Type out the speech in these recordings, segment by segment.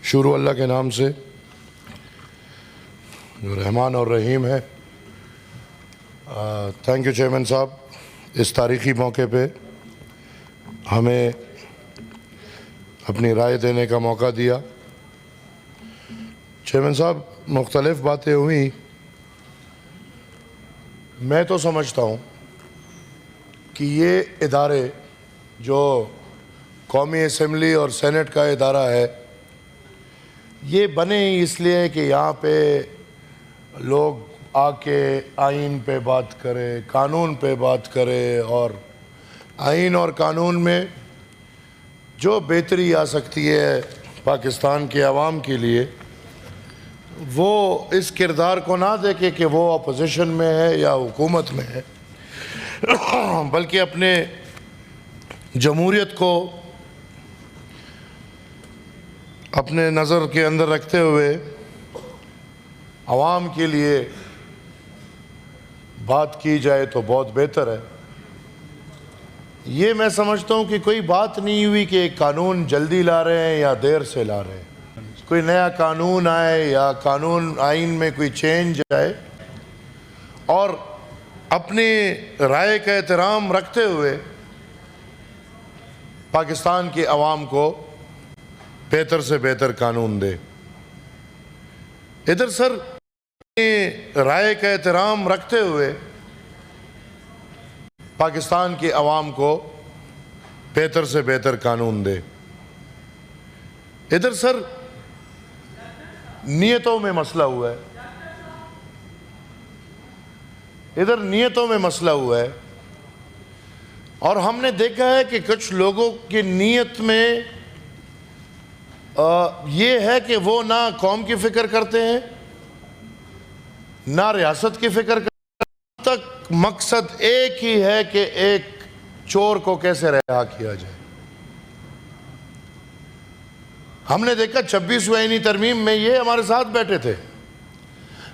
شروع اللہ کے نام سے جو رحمان اور رحیم ہے۔ تھینک یو چیئرمین صاحب، اس تاریخی موقع پہ ہمیں اپنی رائے دینے کا موقع دیا۔ چیئرمین صاحب، مختلف باتیں ہوئیں۔ میں تو سمجھتا ہوں کہ یہ ادارے جو قومی اسمبلی اور سینٹ کا ادارہ ہے، یہ بنے اس لیے کہ یہاں پہ لوگ آ کے آئین پہ بات کرے، قانون پہ بات کرے، اور آئین اور قانون میں جو بہتری آ سکتی ہے پاکستان کے عوام کے لیے، وہ اس کردار کو نہ دیکھے کہ وہ اپوزیشن میں ہے یا حکومت میں ہے، بلکہ اپنے جمہوریت کو اپنے نظر کے اندر رکھتے ہوئے عوام کے لیے بات کی جائے تو بہت بہتر ہے۔ یہ میں سمجھتا ہوں کہ کوئی بات نہیں ہوئی کہ ایک قانون جلدی لا رہے ہیں یا دیر سے لا رہے ہیں۔ کوئی نیا قانون آئے یا قانون آئین میں کوئی چینج آئے، اور اپنی رائے کا احترام رکھتے ہوئے پاکستان کے عوام کو بہتر سے بہتر قانون دے۔ ادھر سر رائے کا احترام رکھتے ہوئے پاکستان کے عوام کو بہتر سے بہتر قانون دے۔ ادھر سر نیتوں میں مسئلہ ہوا ہے، ادھر نیتوں میں مسئلہ ہوا ہے، اور ہم نے دیکھا ہے کہ کچھ لوگوں کی نیت میں یہ ہے کہ وہ نہ قوم کی فکر کرتے ہیں، نہ ریاست کی فکر کرتے ہیں، تک مقصد ایک ہی ہے کہ ایک چور کو کیسے رہا کیا جائے۔ ہم نے دیکھا 26ویں آئینی ترمیم میں یہ ہمارے ساتھ بیٹھے تھے،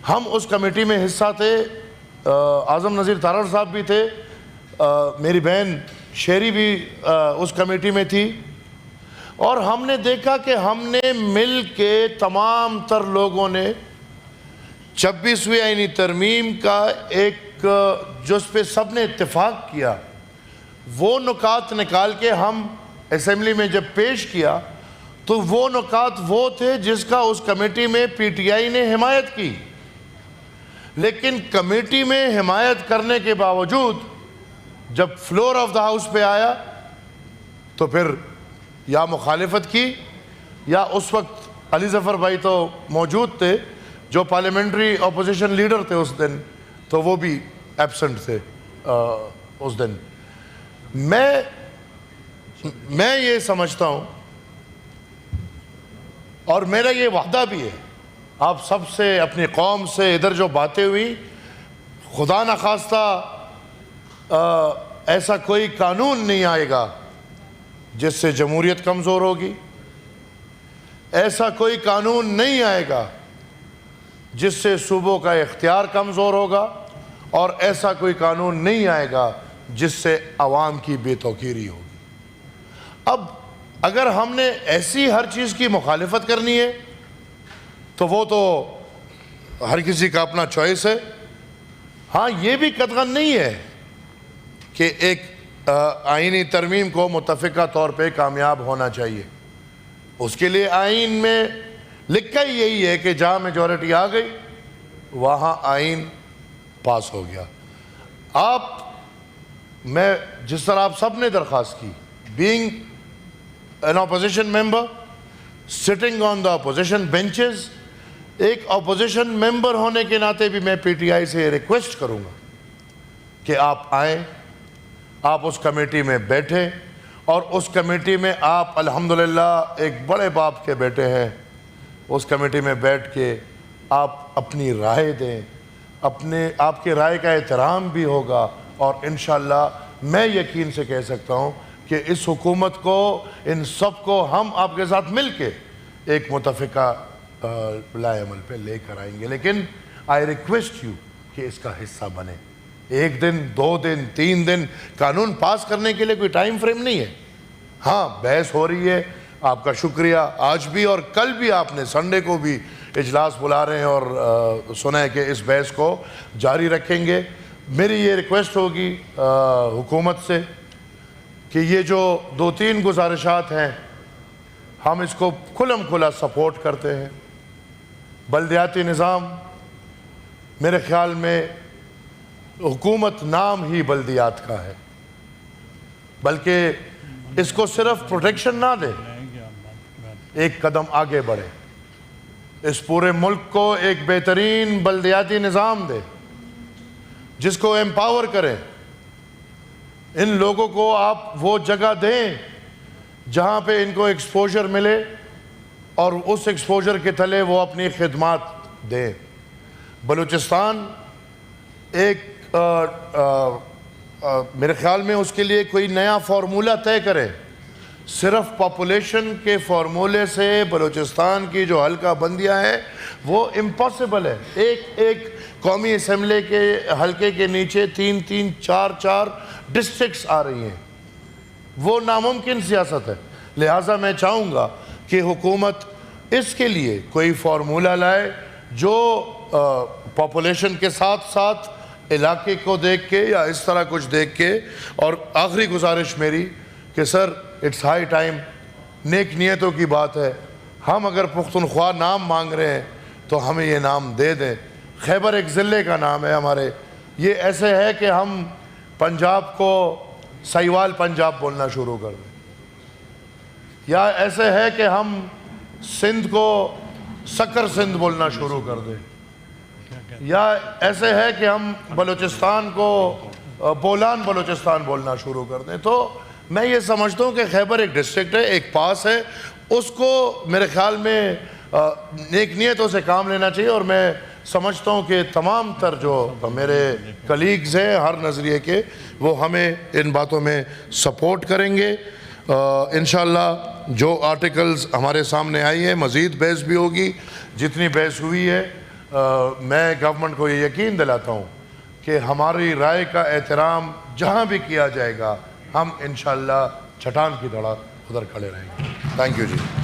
ہم اس کمیٹی میں حصہ تھے، اعظم نذیر تارڑ صاحب بھی تھے، میری بہن شیری بھی اس کمیٹی میں تھی، اور ہم نے دیکھا کہ ہم نے مل کے تمام تر لوگوں نے 26ویں آئینی ترمیم کا ایک جو اس پہ سب نے اتفاق کیا، وہ نکات نکال کے ہم اسمبلی میں جب پیش کیا تو وہ نکات وہ تھے جس کا اس کمیٹی میں پی ٹی آئی نے حمایت کی، لیکن کمیٹی میں حمایت کرنے کے باوجود جب فلور آف دا ہاؤس پہ آیا تو پھر یا مخالفت کی، یا اس وقت علی ظفر بھائی تو موجود تھے جو پارلیمنٹری اپوزیشن لیڈر تھے اس دن، تو وہ بھی ایبسنٹ تھے اس دن۔ میں یہ سمجھتا ہوں، اور میرا یہ وعدہ بھی ہے آپ سب سے، اپنی قوم سے، ادھر جو باتیں ہوئی، خدا نخواستہ ایسا کوئی قانون نہیں آئے گا جس سے جمہوریت کمزور ہوگی، ایسا کوئی قانون نہیں آئے گا جس سے صوبوں کا اختیار کمزور ہوگا، اور ایسا کوئی قانون نہیں آئے گا جس سے عوام کی بے توقیری ہوگی۔ اب اگر ہم نے ایسی ہر چیز کی مخالفت کرنی ہے تو وہ تو ہر کسی کا اپنا چوائس ہے۔ ہاں، یہ بھی قطعاً نہیں ہے کہ ایک آئینی ترمیم کو متفقہ طور پہ کامیاب ہونا چاہیے، اس کے لیے آئین میں لکھا ہی یہی ہے کہ جہاں میجورٹی آ گئی وہاں آئین پاس ہو گیا۔ میں جس طرح آپ سب نے درخواست کی، being an opposition member, sitting on the opposition benches، ایک اپوزیشن ممبر ہونے کے ناطے بھی میں پی ٹی آئی سے ریکویسٹ کروں گا کہ آپ آئیں، آپ اس کمیٹی میں بیٹھیں، اور اس کمیٹی میں آپ الحمدللہ ایک بڑے باپ کے بیٹے ہیں، اس کمیٹی میں بیٹھ کے آپ اپنی رائے دیں، آپ کے رائے کا احترام بھی ہوگا، اور انشاءاللہ میں یقین سے کہہ سکتا ہوں کہ اس حکومت کو، ان سب کو ہم آپ کے ساتھ مل کے ایک متفقہ لائے عمل پہ لے کر آئیں گے۔ لیکن آئی ریکویسٹ یو کہ اس کا حصہ بنے۔ ایک دن، 2 دن، 3 دن قانون پاس کرنے کے لیے کوئی ٹائم فریم نہیں ہے۔ ہاں، بحث ہو رہی ہے، آپ کا شکریہ. آج بھی اور کل بھی آپ نے سنڈے کو بھی اجلاس بلا رہے ہیں اور سنا ہے کہ اس بحث کو جاری رکھیں گے. میری یہ ریکویسٹ ہوگی حکومت سے کہ یہ جو 2-3 گزارشات ہیں ہم اس کو کھلم کھلا سپورٹ کرتے ہیں. بلدیاتی نظام میرے خیال میں حکومت نام ہی بلدیات کا ہے، بلکہ اس کو صرف پروٹیکشن نہ دے، ایک قدم آگے بڑھے، اس پورے ملک کو ایک بہترین بلدیاتی نظام دے جس کو ایمپاور کرے. ان لوگوں کو آپ وہ جگہ دیں جہاں پہ ان کو ایکسپوجر ملے اور اس ایکسپوجر کے تلے وہ اپنی خدمات دیں. بلوچستان ایک میرے خیال میں اس کے لیے کوئی نیا فارمولہ طے کرے. صرف پاپولیشن کے فارمولے سے بلوچستان کی جو حلقہ بندیاں ہیں وہ امپاسبل ہے. ایک قومی اسمبلی کے حلقے کے نیچے 3-3 4-4 ڈسٹرکٹس آ رہی ہیں. وہ ناممکن سیاست ہے. لہٰذا میں چاہوں گا کہ حکومت اس کے لیے کوئی فارمولہ لائے جو پاپولیشن کے ساتھ ساتھ علاقے کو دیکھ کے یا اس طرح کچھ دیکھ کے. اور آخری گزارش میری کہ سر اٹس ہائی ٹائم، نیک نیتوں کی بات ہے، ہم اگر پختونخوا نام مانگ رہے ہیں تو ہمیں یہ نام دے دیں. خیبر ایک ضلع کا نام ہے ہمارے. یہ ایسے ہے کہ ہم پنجاب کو سائیوال پنجاب بولنا شروع کر دیں، یا ایسے ہے کہ ہم سندھ کو سکر سندھ بولنا شروع کر دیں، یا ایسے ہے کہ ہم بلوچستان کو بولان بلوچستان بولنا شروع کر دیں. تو میں یہ سمجھتا ہوں کہ خیبر ایک ڈسٹرکٹ ہے، ایک پاس ہے، اس کو میرے خیال میں نیک نیتوں سے کام لینا چاہیے. اور میں سمجھتا ہوں کہ تمام تر جو میرے کلیگز ہیں ہر نظریے کے وہ ہمیں ان باتوں میں سپورٹ کریں گے. انشاءاللہ جو آرٹیکلز ہمارے سامنے آئی ہیں مزید بحث بھی ہوگی. جتنی بحث ہوئی ہے میں گورنمنٹ کو یہ یقین دلاتا ہوں کہ ہماری رائے کا احترام جہاں بھی کیا جائے گا ہم انشاءاللہ چٹان کی طرح ادھر کھڑے رہیں گے. Thank you G.